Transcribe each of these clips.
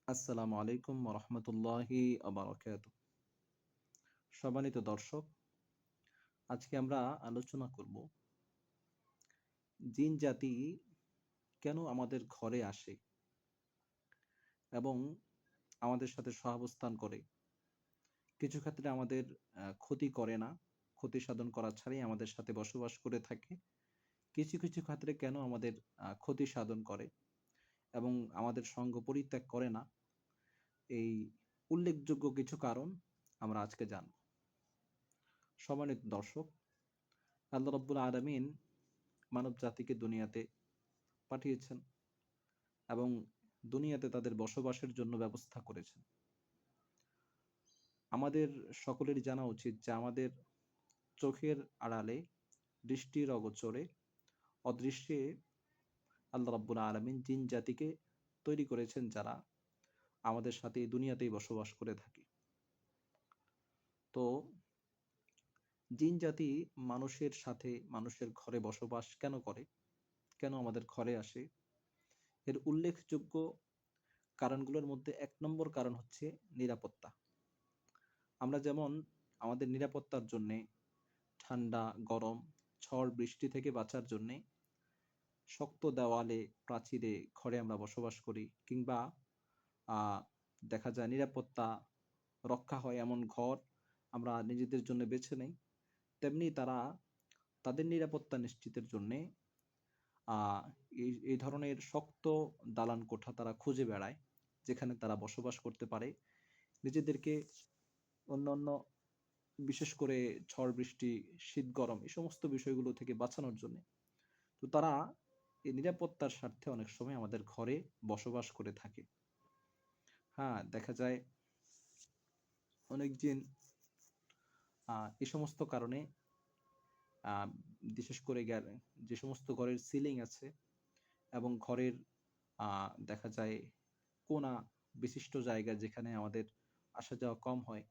আসসালামু আলাইকুম রহমতুল্লাহি আবরাকাতুহ। সম্মানিত দর্শক, আজকে আমরা আলোচনা করব জিন জাতি কেন আমাদের ঘরে আসে এবং আমাদের সাথে সহাবস্থান করে। কিছু ক্ষেত্রে আমাদের ক্ষতি করে না, ক্ষতি সাধন করা ছাড়াই আমাদের সাথে বসবাস করে থাকে। কিছু কিছু ক্ষেত্রে কেন আমাদের ক্ষতি সাধন করে এবং আমাদের সঙ্গ পরিত্যাগ করে না, এই উল্লেখযোগ্য কিছু কারণ আমরা আজকে জানব। সম্মানিত দর্শক, আল্লাহ রাব্বুল আলামিন মানব জাতিকে দুনিয়াতে পাঠিয়েছেন এবং দুনিয়াতে তাদের বসবাসের জন্য ব্যবস্থা করেছেন। আমাদের সকলেরই জানা উচিত যে আমাদের চোখের আড়ালে, দৃষ্টির অগোচরে, অদৃশ্যে আল্লাহ রাব্বুল আলামিন জিন জাতিকে তৈরি করেছেন, যারা আমাদের সাথে এই দুনিয়াতেই বসবাস করে থাকে। তো জিন জাতি মানুষের সাথে, মানুষের ঘরে বসবাস কেন করে, কেন আমাদের ঘরে আসে, এর উল্লেখযোগ্য কারণগুলোর মধ্যে ১ নম্বর কারণ হচ্ছে নিরাপত্তা। আমরা যেমন আমাদের নিরাপত্তার জন্যে ঠান্ডা, গরম, ঝড়, বৃষ্টি থেকে বাঁচার জন্যে শক্ত দেওয়ালে, প্রাচীরে, ঘরে আমরা বসবাস করি, কিংবা আ দেখা যায় নিরাপত্তা রক্ষা হয় এমন ঘর আমরা নিজেদের জন্য বেছে নেই। তেমনি তারা তাদের নিরাপত্তা নিশ্চিতের জন্যে আ এই ধরনের শক্ত দালান কোঠা তারা খুঁজে বেড়ায়, যেখানে তারা বসবাস করতে পারে। নিজেদেরকে অন্যান্য, বিশেষ করে ঝড় বৃষ্টি, শীত গরম এই সমস্ত বিষয়গুলো থেকে বাঁচানোর জন্যে। তো তারা এই নিরাপত্তার স্বার্থে অনেক সময় আমাদের ঘরে বসবাস করে থাকে। হ্যাঁ, দেখা যায় অনেক জিন এই সমস্ত কারণে আ বিশেষ করে যে সমস্ত ঘরের সিলিং আছে এবং ঘরের আ দেখা যায় কোনা বিশিষ্ট জায়গা যেখানে আমাদের আসা যাওয়া কম হয়,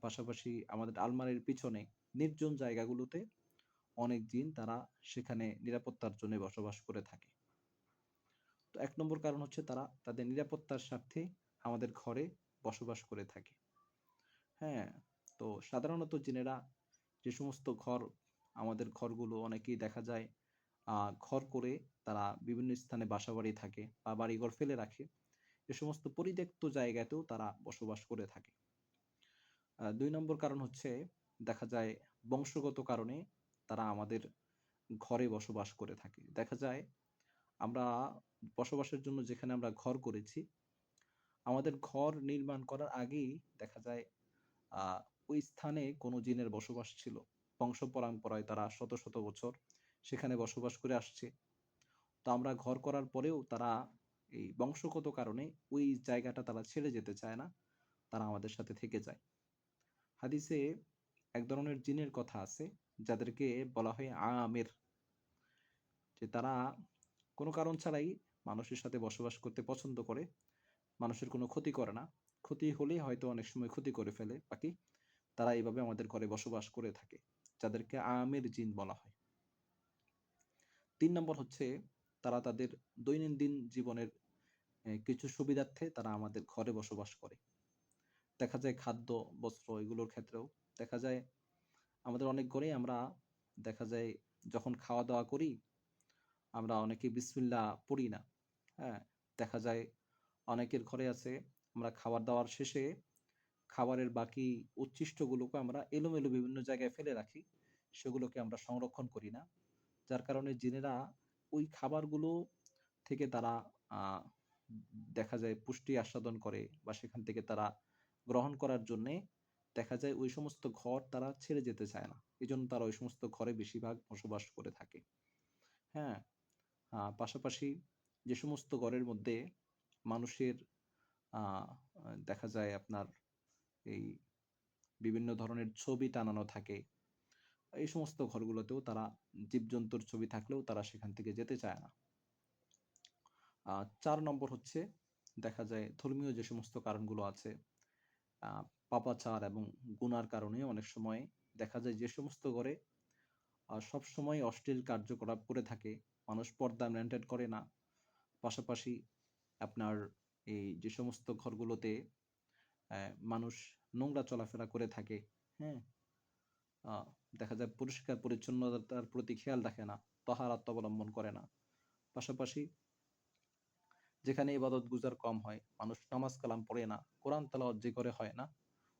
পাশাপাশি আমাদের আলমারির পিছনে নির্জন জায়গাগুলোতে অনেক জিন তারা সেখানে নিরাপত্তার জন্য বসবাস করে থাকে। তো ১ নম্বর কারণ হচ্ছে তারা তাদের নিরাপত্তার স্বার্থে আমাদের ঘরে বসবাস করে থাকে। হ্যাঁ? তো সাধারণত জিনেরা যে সমস্ত ঘর, আমাদের ঘরগুলো অনেকেই দেখা যায় আ ঘর করে তারা বিভিন্ন স্থানে বাসাবাড়ি থাকে বা বাড়িঘর ফেলে রাখে। এ সমস্ত পরিত্যক্ত জায়গাতেও তারা বসবাস করে থাকে। ২ নম্বর কারণ হচ্ছে দেখা যায় বংশগত কারণে তারা আমাদের ঘরে বসবাস করে থাকে। দেখা যায় আমরা বসবাসের জন্য যেখানে আমরা ঘর করেছি, আমাদের ঘর নির্মাণ করার আগেই দেখা যায় আ ওই স্থানে কোনো জিনের বসবাস ছিল। বংশ পরম্পরায় তারা শত শত বছর সেখানে বসবাস করে আসছে। তো আমরা ঘর করার পরেও তারা এই বংশগত কারণে ওই জায়গাটা তারা ছেড়ে যেতে চায় না। তারা আমাদের সাথে থেকে যায়। হাদিসে এক ধরনের জিনের কথা আছে, যাদেরকে বলা হয় আমের, যে তারা কোনো কারণ ছাড়াই মানুষের সাথে বসবাস করতে পছন্দ করে। মানুষের কোনো ক্ষতি করে না। ক্ষতি হলেই হয়তো অনেক সময় ক্ষতি করে ফেলে। বাকি তারা এভাবে আমাদের ঘরে বসবাস করে থাকে, যাদেরকে আমের জিন বলা হয়। ৩ নম্বর হচ্ছে তারা তাদের দৈনন্দিন জীবনের কিছু সুবিধার্থে তারা আমাদের ঘরে বসবাস করে। দেখা যায় খাদ্য, বস্ত্র এগুলোর ক্ষেত্রেও দেখা যায় আমাদের অনেক ঘরেই আমরা দেখা যায় যখন খাওয়া-দাওয়া করি, আমরা অনেকেই বিসমিল্লাহ পড়ি না। হ্যাঁ? দেখা যায় অনেকের ঘরে আছে আমরা খাবার-দাবার শেষে খাবারের বাকি উচ্ছিষ্টগুলোকে আমরা এলোমেলো বিভিন্ন জায়গায় ফেলে রাখি। সেগুলোকে আমরা সংরক্ষণ করি না। যার কারণে জিনেরা ওই খাবারগুলো থেকে তারা আ দেখা যায় পুষ্টি আস্বাদন করে বা সেখান থেকে তারা গ্রহণ করার জন্যে দেখা যায় ওই সমস্ত ঘর তারা ছেড়ে যেতে চায় না। এজন্য তারা ওই সমস্ত ঘরে বেশিরভাগ বসবাস করে থাকে। হ্যাঁ? পাশাপাশি যে সমস্ত ঘরের মধ্যে মানুষের আ দেখা যায় আপনার এই বিভিন্ন ধরনের ছবি টানানো থাকে, এই সমস্ত ঘরগুলোতেও তারা জীবজন্তুর ছবি থাকলেও তারা সেখান থেকে যেতে চায় না। ৪ নম্বর হচ্ছে দেখা যায় ধর্মীয় যে সমস্ত কারণগুলো আছে, আ পাপাচার এবং গুনার কারণে অনেক সময় দেখা যায় যে সমস্ত ঘরে সবসময় অশ্লীল কার্যকলাপ করে থাকে, মানুষ পর্দা মেইনটেইন করে না। পাশাপাশি আপনার এই যে সমস্ত ঘরগুলোতে মানুষ নোংরা চলাফেরা করে থাকে, হ্যাঁ? আ দেখা যায় পরিষ্কার পরিচ্ছন্নতার প্রতি খেয়াল রাখে না, তাহারাত অবলম্বন করে না। পাশাপাশি যেখানে ইবাদত-গুজার কম হয়, মানুষ নামাজ কালাম পড়ে না, কোরআন তেলাওয়াত যে ঘরে হয় না,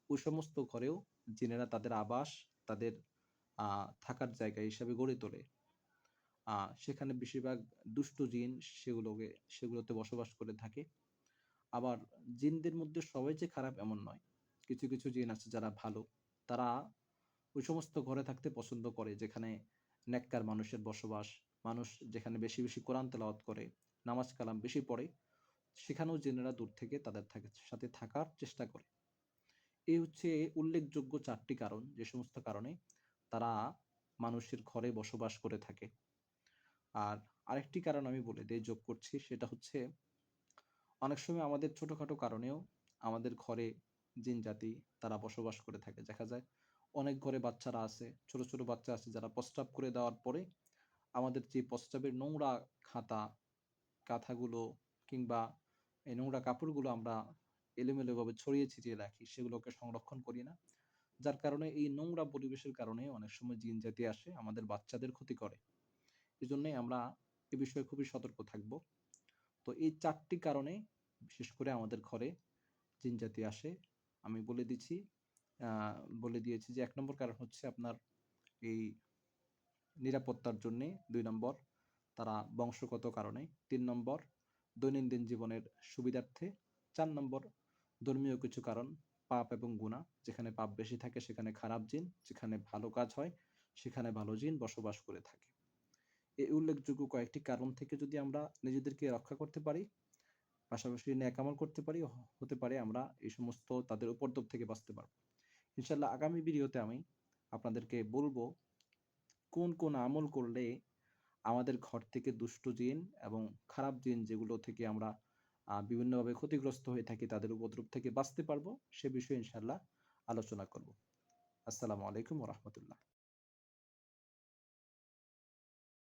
ওই সমস্ত ঘরেও জিনেরা তাদের আবাস, তাদের আ থাকার জায়গা হিসাবে গড়ে তোলে। আ সেখানে বেশিরভাগ দুষ্ট জিন সেগুলোতে বসবাস করে থাকে। আবার জিনদের মধ্যে সবাই যে খারাপ এমন নয়। কিছু, কিছু জিন আছে যারা ভালো। তারা ওই সমস্ত ঘরে থাকতে পছন্দ করে যেখানে নেককার মানুষের বসবাস, মানুষ যেখানে বেশি, বেশি কোরআন তেলাওয়াত করে, নামাজ কালাম বেশি পড়ে, সেখানেও জিনেরা দূর থেকে তাদের সাথে থাকার চেষ্টা করে। এই হচ্ছে উল্লেখযোগ্য ৪ টি কারণ, যে সমস্ত কারণে তারা মানুষের ঘরে বসবাস করে থাকে। আর আরেকটি কারণ আমি বলে দেই, যোগ করছি, সেটা হচ্ছে অনেক সময় আমাদের ছোটখাটো কারণেও আমাদের ঘরে জিন জাতি তারা বসবাস করে থাকে। দেখা যায় অনেক ঘরে বাচ্চারা আছে, ছোট, ছোট বাচ্চা আছে যারা প্রস্রাব করে দেওয়ার পরে আমাদের যে প্রস্রাবের নোংরা খাতা, কাঁথাগুলো কিংবা এই নোংরা কাপড়গুলো আমরা এলোমেলোভাবে ছড়িয়ে ছিটিয়ে রাখি, সেগুলোকে সংরক্ষণ করি না। যার কারণে এই নোংরা পরিবেশের কারণে অনেক সময় জিন জাতি আসে আমাদের বাচ্চাদের ক্ষতি করে। এজন্যই আমরা এ বিষয়ে খুবই সতর্ক থাকব। তো এই ৪ টি কারণে বিশেষ করে আমাদের ঘরে জিন জাতি আসে। আমি বলে দিচ্ছি, আ বলে দিয়েছি যে ১ নম্বর কারণ হচ্ছে আপনার এই নিরাপত্তার জন্যে, ২ নম্বর তারা বংশগত কারণে, ৩ নম্বর দৈনন্দিন জীবনের সুবিধার্থে, ৪ নম্বর ধর্মীয় কিছু কারণ, পাপ এবং গুনাহ। যেখানে পাপ বেশি থাকে সেখানে খারাপ জিন, যেখানে ভালো কাজ হয় সেখানে ভালো জিন বসবাস করে থাকে। এই উল্লেখযোগ্য কয়েকটি কারণ থেকে যদি আমরা নিজেদেরকে রক্ষা করতে পারি, পাশাপাশি নেক আমল করতে পারি, হতে পারে আমরা এই সমস্ত তাদের উপদ্রব থেকে বাঁচতে পারব। ইনশাআল্লাহ আগামী ভিডিওতে আমি আপনাদেরকে বলব কোন, কোন আমল করলে আমাদের ঘর থেকে দুষ্ট জিন এবং খারাপ জিন যেগুলো থেকে আমরা বিভিন্নভাবে ক্ষতিগ্রস্ত হয়ে থাকি তাদের উপদ্রব থেকে বাঁচতে পারবো, সে বিষয়ে ইনশাআল্লাহ আলোচনা করব। আসসালামু আলাইকুম ওয়া রাহমাতুল্লাহ।